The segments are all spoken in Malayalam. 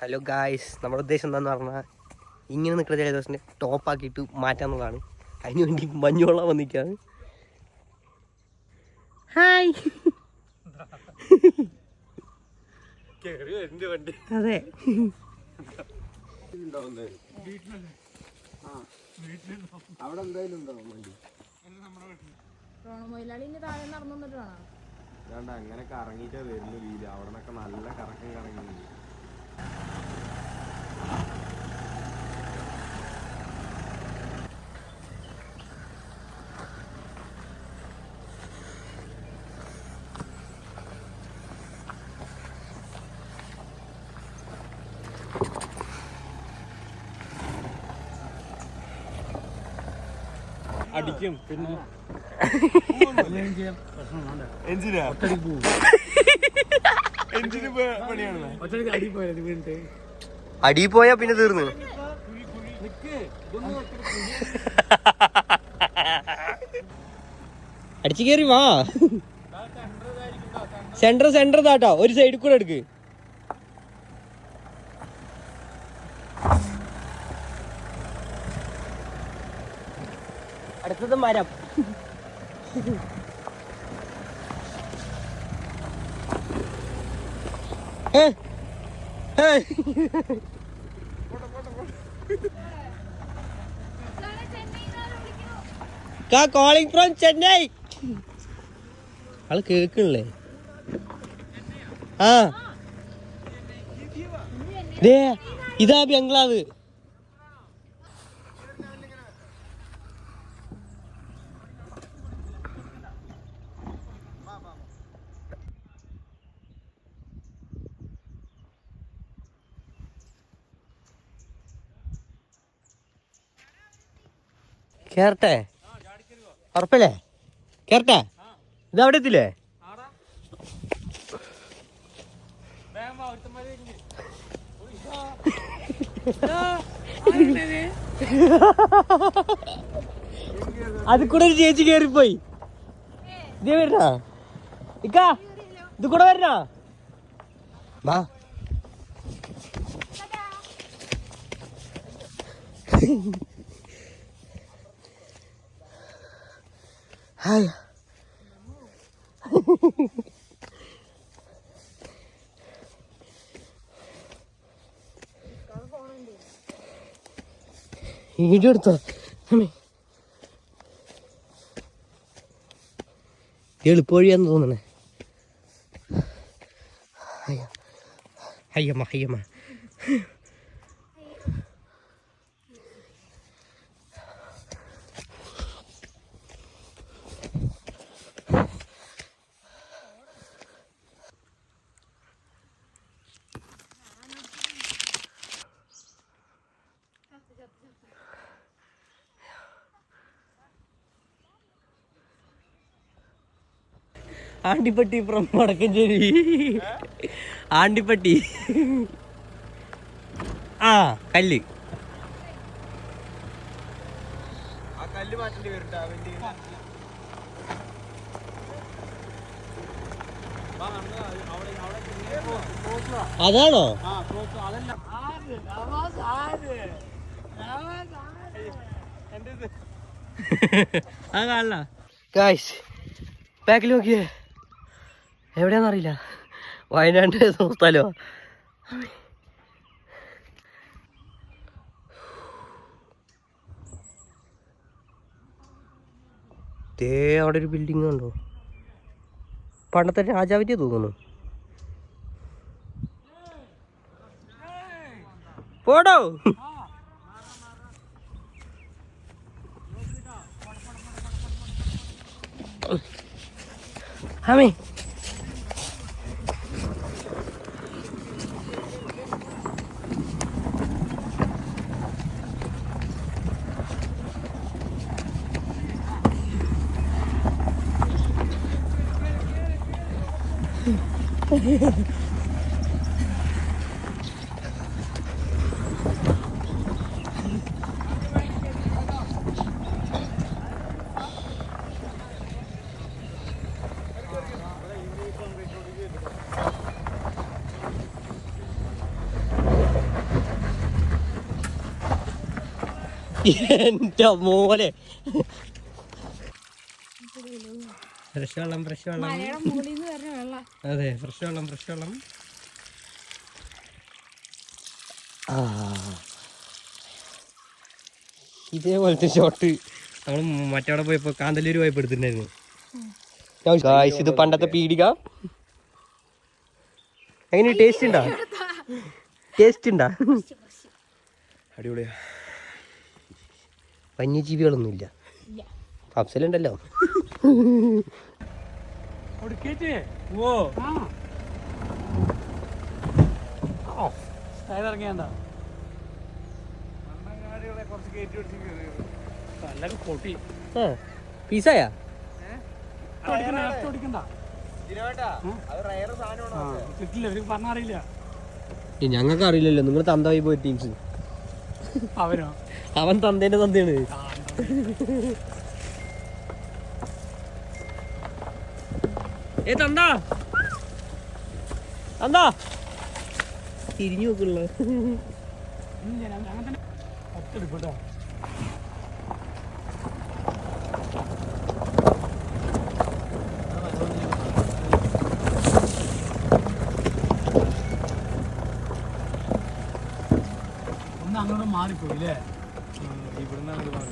ഹലോ ഗായ്സ്, നമ്മുടെ ഉദ്ദേശം എന്താണെന്ന് പറഞ്ഞാൽ ഇങ്ങനെ നിൽക്കുന്ന ജലദോഷത്തിനെ ടോപ്പാക്കിയിട്ട് മാറ്റാന്നുള്ളതാണ്. അതിന് വേണ്ടി മഞ്ഞോളം വന്നിരിക്കുകയാണ്. ഹായ്. അതെ, അവിടെ എന്തായാലും ഉണ്ടാവും വണ്ടി. അങ്ങനെ കറങ്ങിയിട്ടേ വരുന്നു വീല്. അവിടെ നിന്നൊക്കെ നല്ല കറക്കം കറങ്ങി. അടിക്കും പിന്നെ അടി പോയാ പിന്നെ തീർന്നു. അടിച്ചു കയറി വാ. സെന്റർ താട്ടോ, ഒരു സൈഡിൽ കൂടെ എടുക്ക്. അടുത്തത് മരം. Calling from Chennai. ആള് കേക്കണില്ലേ? ആ ഇതാ ബംഗ്ലാവ്. കേറട്ടെ? ഉറപ്പല്ലേ? കേറട്ടെ? ഇതവിടെ എത്തില്ലേ? അത് കൂടെ ഒരു ചേച്ചി കേറിപ്പോയി. ഇതേ വരണ ഇക്കാ, ഇത് കൂടെ വരണ വാ. ഹായ്. വീഡിയോ എടുത്തോ? എളുപ്പവഴിയാന്ന് തോന്നണേ. ഹയ്യമ്മ ആണ്ടിപ്പട്ടി ഫ്രം വടക്കഞ്ചേരി. ആണ്ടിപ്പട്ടി. ആ കല്ല് മാറ്റേണ്ടി വരും. അതാണോ? ആ കാണല ഗായ്സ്, ബാക്കിൽ നോക്കിയേ. എവിടെയാണെന്നറിയില്ല. വയനാട് സ്ഥലമോ? അവിടെ ഒരു ബിൽഡിംഗ് ഉണ്ടോ? പണ്ടത്തെ രാജാവിൻ്റെ തോന്നുന്നു. പോടോ. ഹമേ എന്റെ മോനെ ഫ്രഷ് വെള്ളം അതെ ഫ്രഷ് വെള്ളം ആ ഇതേപോലത്തെ ഷോട്ട് നമ്മൾ മറ്റവിടെ പോയപ്പോ കാന്തല്ലൂർ പോയപ്പോ എടുത്തിട്ടുണ്ടായിരുന്നു. ഇത് പണ്ടത്തെ പീടിക. എങ്ങനെ ടേസ്റ്റ് ഉണ്ടാ അടിപൊളിയാ. വന്യജീവികളൊന്നുമില്ല. അഫ്സലുണ്ടല്ലോ. പീസായാ ഞങ്ങൾക്ക് അറിയില്ലല്ലോ. നിങ്ങൾ തന്തമായി പോയി ടീംസ്. അവൻ തന്തേന്റെ തന്തയാണ്. തന്താ തിരിഞ്ഞു നോക്കുള്ള അങ്ങോട്ട് മാറിപ്പോയില്ലേ? ഇവിടുന്ന് അങ്ങോട്ട് മാറി.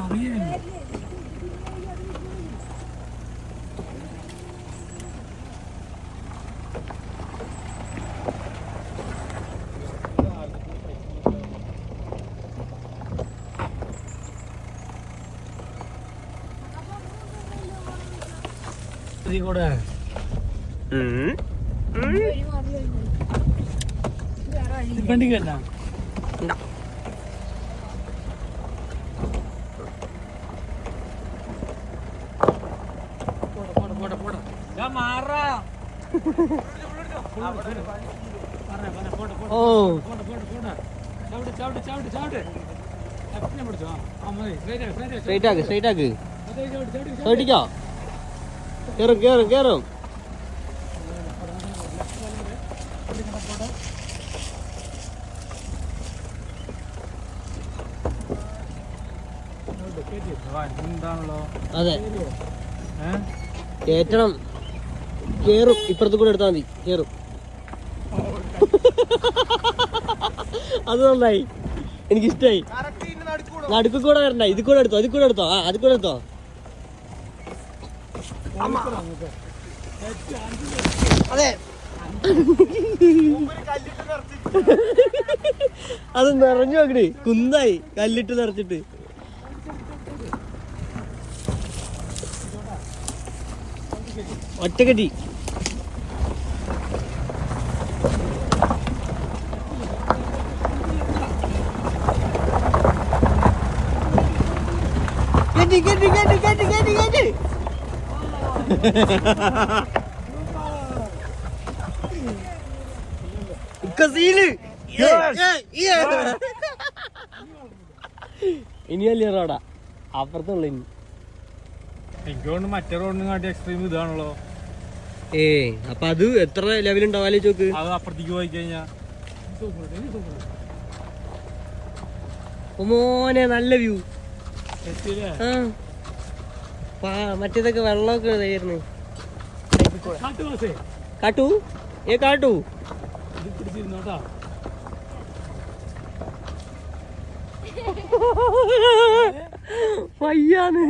അറിയില്ല. കൂടെ പെണ്ണിക്കല്ല കേറും. അതെ കേറ്റണം. കേറും. ഇപ്പുറത്ത് കൂടെ എടുത്താൽ മതി. കേറും. അത് നന്നായി, എനിക്കിഷ്ടായി. നടുക്ക് കൂടെ വരണ്ട. ഇത് കൂടെ എടുത്തോ. അത് കൂടെ എടുത്തോ. അതെ അത് നിറഞ്ഞു നോക്കണേ. കുന്നായി കല്ലിട്ട് നിറച്ചിട്ട്. ഒറ്റക്കടി ഇനി വലിയ റോഡാ അപ്പുറത്തുള്ള. ഇനി എനിക്ക് മറ്റേ റോഡിന് കാട്ടി എക്സ്ട്രീം ഇതാണല്ലോ. അപ്പൊ അത് എത്ര ലെവൽ ഉണ്ടാവാലേ ചോക്ക്. അത് അപ്പുറത്തേക്ക് പോയി കഴിഞ്ഞാ മോനെ നല്ല വ്യൂ. മറ്റേതൊക്കെ വെള്ളമൊക്കെ ഇതായിരുന്നു. കാട്ടു വയ്യാന്ന്.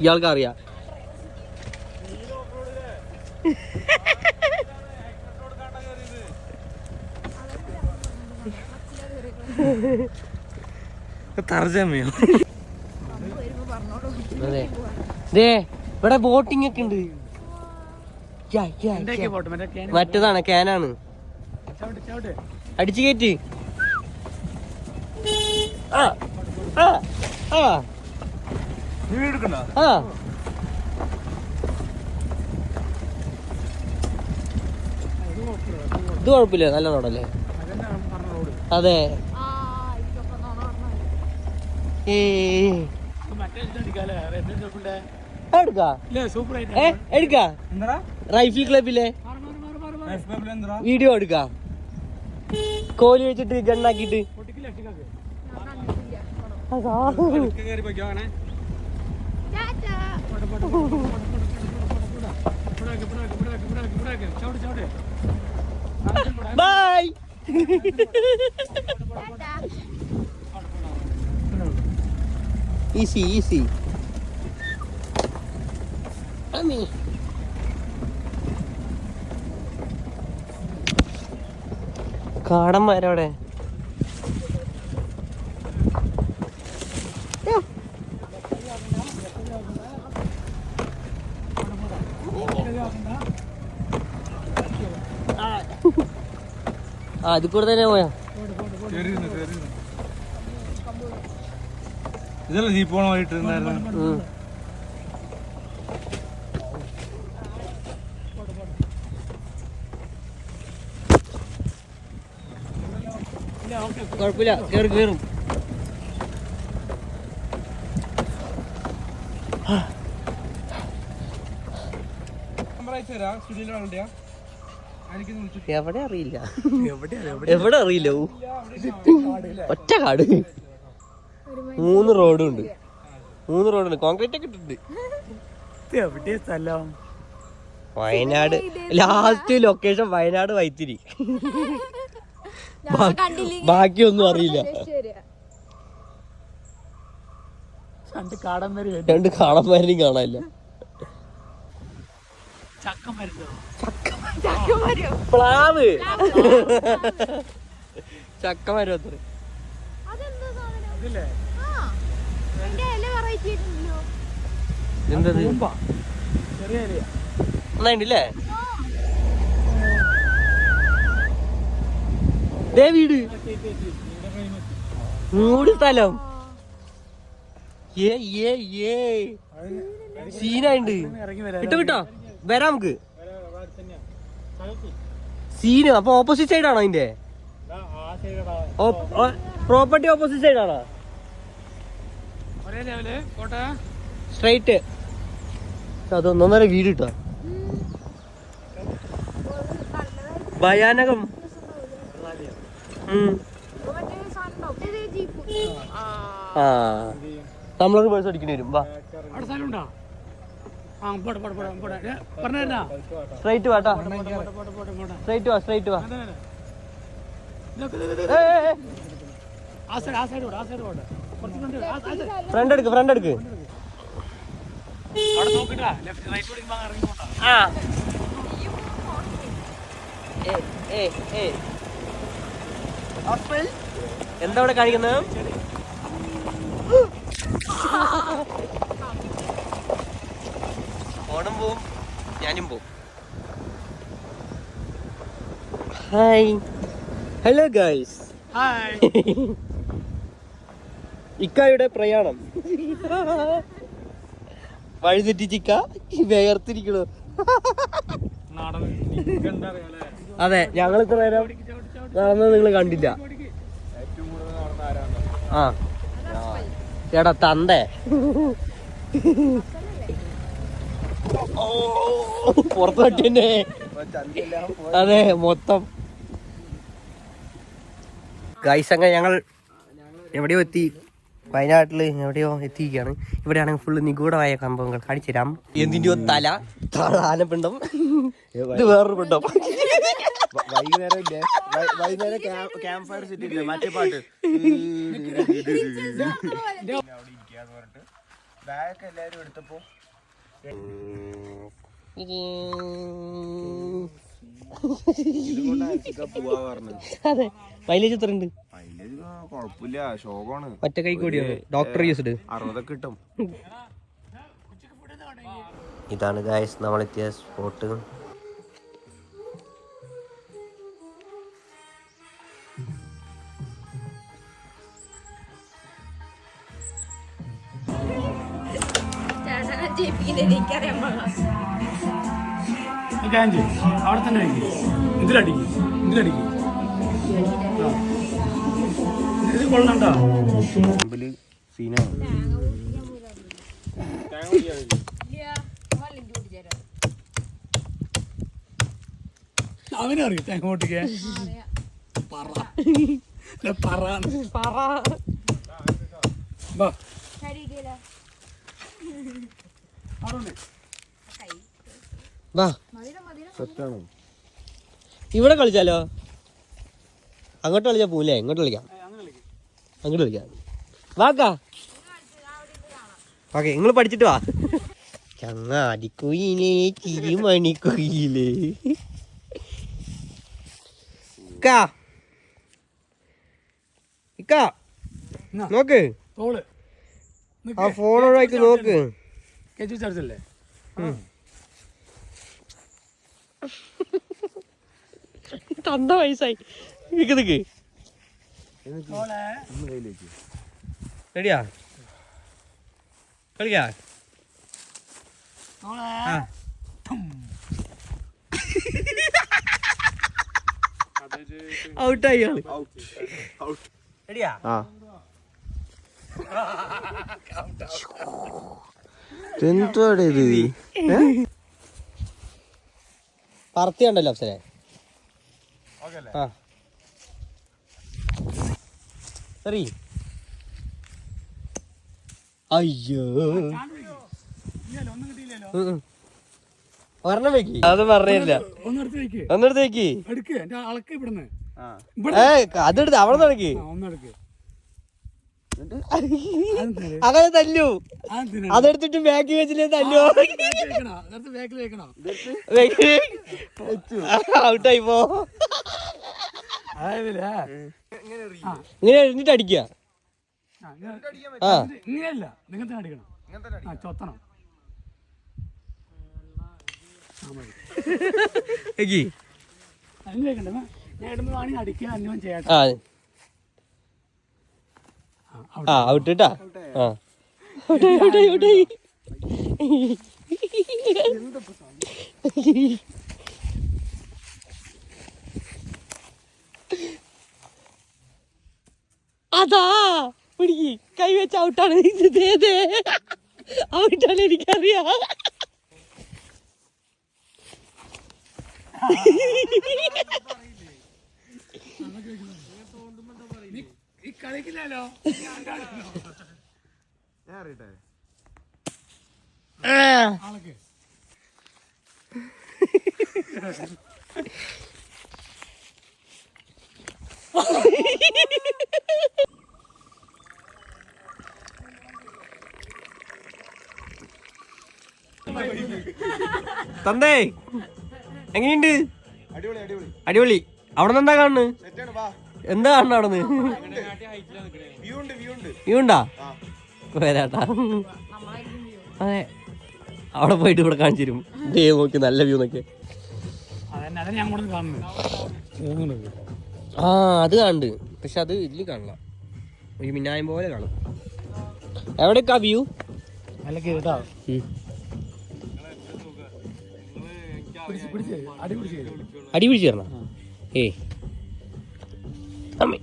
ഇയാൾക്ക് അറിയാം. തർജമയോ? അതെ ഇവിടെ ബോട്ടിംഗ് ഒക്കെ ഉണ്ട്. മറ്റേതാണ്, ക്യാനാണ്. അടിച്ചു കയറ്റി. ഇത് കുഴപ്പമില്ല, നല്ല റോഡല്ലേ? അതെ. എടുക്കാ ഇല്ലേ സൂപ്പർ ആയിട്ട് എടുക്കാ എന്താ റൈഫിൾ ക്ലബിലെ എന്താ വീഡിയോ എടുക്കാ കോലി വെച്ചിട്ട് ഗണ്ണാക്കിട്ട് പൊട്ടിക്കില്ല ഒറ്റക്കാക്ക് കയറി പോയിക്കോ അങ്ങനെ ചവിട് ചവിട് ബൈ ഈസി ഈസി അമ്മി കാടന്മാരവിടെ അത് കൂടെ തന്നെ പോയാ ഇതല്ല ജീപ്പ് പോണ പോയിട്ടുണ്ടായിരുന്നു കുഴപ്പമില്ല കേറും കേറും എവിടെ അറിയില്ല എവിടെ അറിയില്ല ഒറ്റ കാട് 3 റോഡുണ്ട് 3 റോഡുണ്ട് കോൺക്രീറ്റ് ഒക്കെ ഇട്ടിട്ടുണ്ട് എവിടെയാ സ്ഥലം വയനാട് ലാസ്റ്റ് ലൊക്കേഷൻ വയനാട് വൈത്തിരി ബാക്കിയൊന്നും അറിയില്ല രണ്ട് കാടൻ വരെ 2 കാടന്മാരെയും കാണാനില്ല ചക്ക മരുന്നോ പ്ലാവ് ചക്കമരം അത്ര അതില്ലേ എന്തത് ചെറിയ ഇലയാ നന്നായിട്ടില്ലേ ദേ വീട് 3 സ്ഥലം സീനായിണ്ട് ഇറങ്ങി വരാം കിട്ടോ കിട്ടോ വരാം നമുക്ക് സീന് അപ്പൊ ഓപ്പോസിറ്റ് സൈഡ് ആണോ അതിന്റെ പ്രോപ്പർട്ടി ഓപ്പോസിറ്റ് സൈഡ് ആണോ ഒരേ ലെവല് കോട്ടെ സ്ട്രൈറ്റ് അതൊന്നൊന്നര വീട് കിട്ടോ ഭയാനകം ആ നമ്മളൊരു പേഴ്സ് അടിക്കേണ്ടി വരും വാ അവിടെ സ്ഥലം ഉണ്ടോ ആ പോട്ടെ പോട്ടെ പോട്ടെ പോട്ടെ പറഞ്ഞാ സ്ട്രൈറ്റ് വാട്ടാ സ്ട്രൈറ്റ് വാ സ്ട്രൈറ്റ് വാ ആ സൈഡ് പോട്ടെ കുറച്ച് ഫ്രണ്ട് എടുക്ക് അവിടെ നോക്കിട്ടാ ലെഫ്റ്റ് റൈറ്റ് ഓടിക്കുമ്പോ ഇറങ്ങി പോട്ടാ ആ എന്താ അവിടെ കാണിക്കുന്നത് ഓണം പോവും ഞാനും പോവും ഹായ് ഹലോ ഗൈസ് ഹായ് ഇക്കായുടെ പ്രയാണം വഴിതെറ്റിച്ചിക്ക വേർത്തിരിക്കണു അതെ ഞങ്ങൾ ഇത്ര നേരം നടന്നത് നിങ്ങൾ കണ്ടില്ല ആ ചേട്ടാ തന്തേ പുറത്തു തട്ടിന്നെ അതെ മൊത്തം ഗൈസ് അങ്ങനെ ഞങ്ങൾ എവിടെയോ എത്തി വയനാട്ടില് എവിടെയോ എത്തിയിരിക്കുകയാണ് ഇവിടെയാണെങ്കിൽ ഫുള്ള് നിഗൂഢമായ സംഭവങ്ങൾ കാണിച്ചു തരാം എന്തിൻ്റെയോ തല ആനപ്പിണ്ടം ഇത് വേറൊരു പിണ്ടം വൈകുന്നേരം ക്യാമ്പ് ഫയർ സെറ്റ് ഇല്ലേ മറ്റേ പാട്ട് ബാഗൊക്കെ എല്ലാരും എടുത്തപ്പോ പോവാ പറഞ്ഞത് അതെ മൈലേജ് എത്ര ഉണ്ട് മൈലേജ് കൊഴപ്പില്ല ശോകമാണ് ഒറ്റ കൈ കൂടിയാണ് ഡോക്ടർ യൂസ്ഡ് 60 കിട്ടും ഇതാണ് ഗായ്സ് നമ്മളെത്തിയ സ്പോട്ട് അവിടെ തന്നെ ഇതിലടിക്കും ഇത് കൊള്ളണ്ടോ സീനാണ് അവനറിയോ തേങ്ങ പൊട്ടിക്കാൻ പറ ഇവിടെ കളിച്ചാലോ? അങ്ങോട്ട് കളിച്ചാ പോവില്ലേ? ഇങ്ങോട്ട് കളിക്കാം. അങ്ങോട്ട് കളിക്കാം. വാക്കാ ഓക്കെ, നിങ്ങൾ പഠിച്ചിട്ട് വാ. ചങ്ങാടിക്കുയിലേ ചിരിമണിക്കുയിലേ നോക്ക്, ആ ഫോൺ ഒഴിവാക്കി നോക്ക്. ചാർജല്ലേ? തന്ന വയസ്സായി. നിക്ക് നിക്ക്, റെഡിയാ? കളിക്കാ. ഔട്ടായി. റെഡിയാ? പറത്തിയുണ്ടല്ലോ അപ്സരെ. സറി. അയ്യോ, ഒരെണ്ണം വെക്കി. അത് പറഞ്ഞില്ല. ഒന്നെടുത്ത് വെക്കി. അതെടുത്ത് അവിടെ നടക്കി. അങ്ങനെ തല്ലു. അതെടുത്തിട്ട് ബാക്കി വെച്ചില്ലേ തല്ലു. ഔട്ടായി പോ. ഇങ്ങനെ എഴുന്നിട്ട് അടിക്കുക. ഇങ്ങനെയല്ല, നിങ്ങൾ തന്നെ അടിക്കണം. ചൊത്തണം. അതിന് വെക്കണ്ട. ഞാൻ ഇടുമ്പോ വേണമെങ്കിൽ അടിക്കുക, അന്യം ചെയ്യാം. ഔട്ടാ. അതാ പിടിക്ക്, കൈവച്ച് ഔട്ടാണ്. ഔട്ടാണ്, എനിക്കറിയാം. കളിക്കില്ലല്ലോ. തന്തേ എങ്ങനെയുണ്ട്? അടിപൊളി. അവിടെ നിന്ന് എന്താ കാണുന്നത്? എന്താ കാണുന്നത് അവിടെ നിന്ന്? വ്യൂ ഉണ്ടാ? വരാട്ടാ. അതെ, അവിടെ പോയിട്ട് ഇവിടെ കാണിച്ചു തരും. ദേ നോക്കി, നല്ല വ്യൂ നോക്കി. ആ, അത് കാണുന്നുണ്ട്. പക്ഷെ അത് ഇതില് കാണില്ല, ഒരു മിന്നായം പോലെ കാണും. എവിടെയൊക്കെ വ്യൂ? അടി പിടിച്ചു തരണ? ഏ അമ്മേ,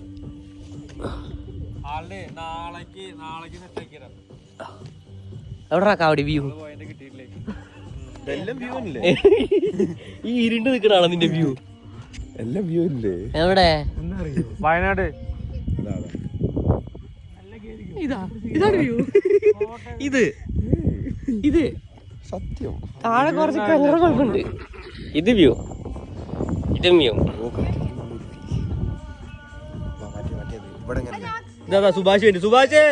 എവിടാ കാവടി വ്യൂ? ഈ ഇരുണ്ട് നിക്കണാണോ നിന്റെ വ്യൂ? എല്ലാം വ്യൂ ഇല്ലേ? എവിടെ? വയനാട്. ഇതാണ് വ്യൂ. ഇത് സത്യം. താഴെ കുറച്ച് കളറുകളുണ്ട്. ഇത് വ്യൂ, ഇതും വ്യൂ. ഇതാ സുഭാഷ് വരും. സുഭാഷ്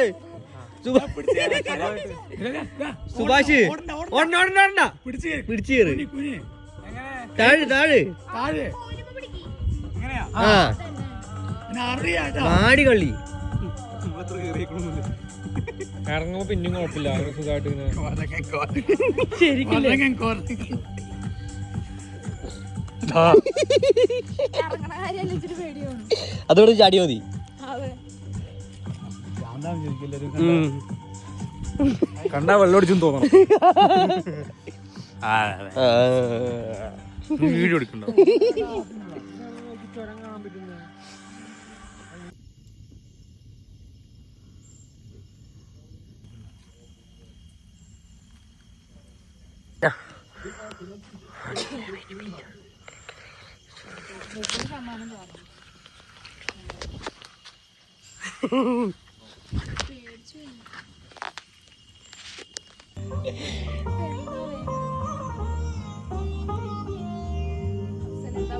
പിടിച്ചു കയറ്. താഴെ ആ മാടി കള്ളി. ഇറങ്ങുമ്പോ പിന്നും കുഴപ്പമില്ല, സുഖമായിട്ട് അതോട് ചാടിയോ മതി. കണ്ടാ വെള്ളം അടിച്ചെന്ന് തോന്നണം. വീഡിയോ എടുക്കണ്ടോ? എന്താ